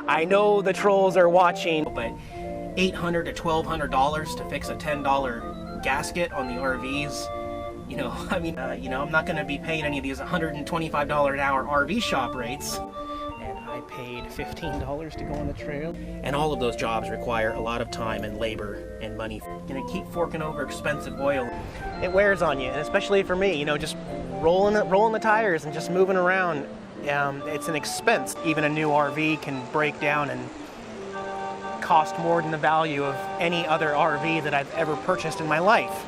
I know the trolls are watching, but $800 to $1,200 to fix a $10 gasket on the RVs, you know, I mean, you know, I'm not going to be paying any of these $125 an hour RV shop rates. And I paid $15 to go on the trail. And all of those jobs require a lot of time and labor and money. Gonna keep forking over expensive oil. It wears on you, and especially for me, you know, just rolling the tires and just moving around. It's an expense. Even a new RV can break down and cost more than the value of any other RV that I've ever purchased in my life.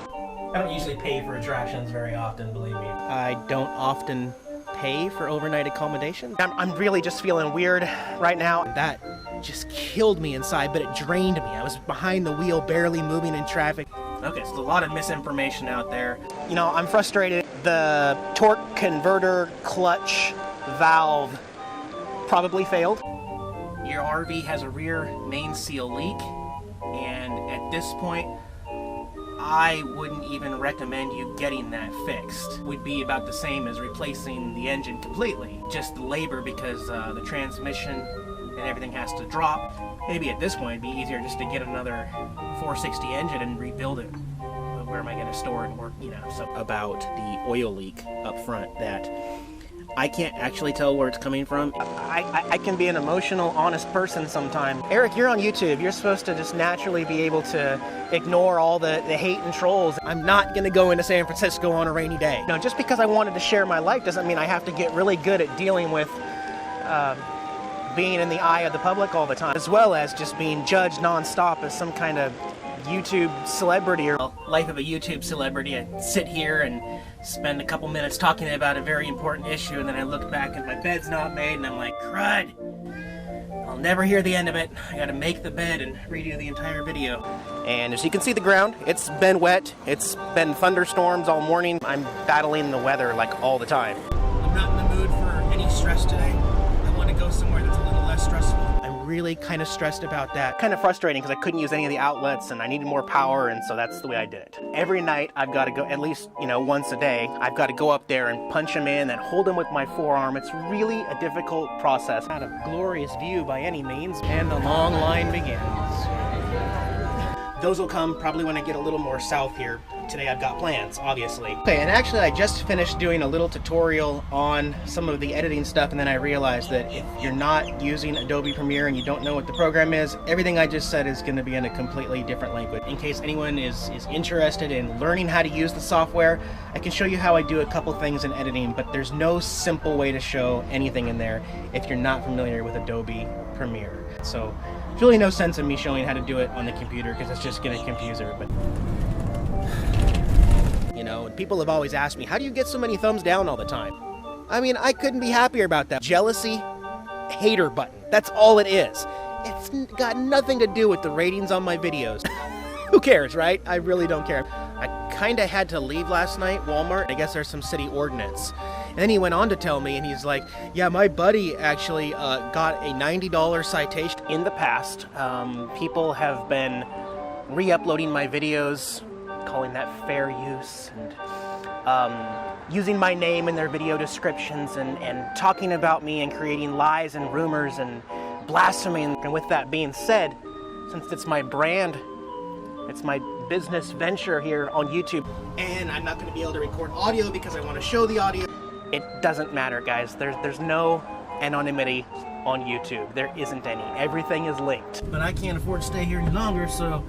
I don't usually pay for attractions very often, believe me. I don't often pay for overnight accommodation. I'm really just feeling weird right now. That just killed me inside, but it drained me. I was behind the wheel, barely moving in traffic. Okay, so a lot of misinformation out there. You know, I'm frustrated. The torque converter clutch valve probably failed. Your RV has a rear main seal leak, and at this point, I wouldn't even recommend you getting that fixed. Would be about the same as replacing the engine completely. Just the labor, because the transmission and everything has to drop. Maybe at this point it'd be easier just to get another 460 engine and rebuild it. But where am I going to store it and work, you know? So about the oil leak up front that I can't actually tell where it's coming from. I can be an emotional, honest person sometimes. Eric, you're on YouTube. You're supposed to just naturally be able to ignore all the hate and trolls. I'm not going to go into San Francisco on a rainy day. You know, just because I wanted to share my life doesn't mean I have to get really good at dealing with being in the eye of the public all the time, as well as just being judged nonstop as some kind of YouTube celebrity or life of a YouTube celebrity. I sit here and spend a couple minutes talking about a very important issue, and then I look back and my bed's not made, and I'm like, crud, I'll never hear the end of it. I gotta make the bed and redo the entire video. And as you can see, the ground, it's been wet. It's been thunderstorms all morning. I'm battling the weather like all the time. I'm not in the mood for any stress today. I want to go somewhere that's a little less stressful. I'm really kind of stressed about that. Kind of frustrating because I couldn't use any of the outlets and I needed more power, and so that's the way I did it. Every night I've got to go, at least, you know, once a day, I've got to go up there and punch them in and hold them with my forearm. It's really a difficult process. Not a glorious view by any means, and the long line begins. Those will come probably when I get a little more south here. Today I've got plans, obviously. Okay, and actually I just finished doing a little tutorial on some of the editing stuff, and then I realized that if you're not using Adobe Premiere and you don't know what the program is, everything I just said is going to be in a completely different language. In case anyone is interested in learning how to use the software, I can show you how I do a couple things in editing, but there's no simple way to show anything in there if you're not familiar with Adobe Premiere. So there's really no sense in me showing how to do it on the computer because it's just going to confuse everybody. You know, and people have always asked me, how do you get so many thumbs down all the time? I mean, I couldn't be happier about that. Jealousy, hater button. That's all it is. It's got nothing to do with the ratings on my videos. Who cares, right? I really don't care. I kind of had to leave last night, Walmart. I guess there's some city ordinance. And then he went on to tell me, and he's like, yeah, my buddy actually got a $90 citation. In the past, people have been re-uploading my videos, calling that fair use, and using my name in their video descriptions, and talking about me and creating lies and rumors and blasphemy. And with that being said, since it's my brand, it's my business venture here on YouTube, and I'm not going to be able to record audio because I want to show the audio. It doesn't matter, guys. There's no anonymity on YouTube. There isn't any. Everything is linked. But I can't afford to stay here any longer, so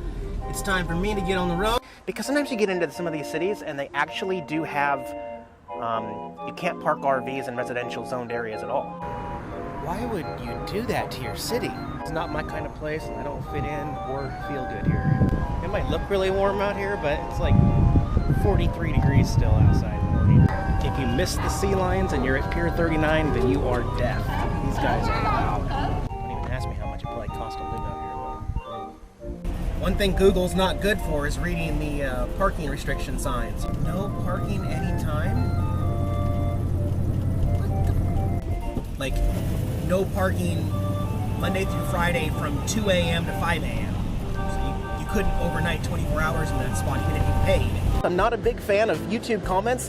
it's time for me to get on the road. Because sometimes you get into some of these cities and they actually do have, you can't park RVs in residential zoned areas at all. Why would you do that to your city? It's not my kind of place, and I don't fit in or feel good here. It might look really warm out here, but it's like 43 degrees still outside in the morning. If you miss the sea lions and you're at Pier 39, then you are deaf. These guys are loud. Don't even ask me how much it probably costs to live out here. One thing Google's not good for is reading the parking restriction signs. No parking anytime? What the? Like, no parking Monday through Friday from 2 a.m. to 5 a.m. So you couldn't overnight 24 hours in that spot even if you paid. I'm not a big fan of YouTube comments.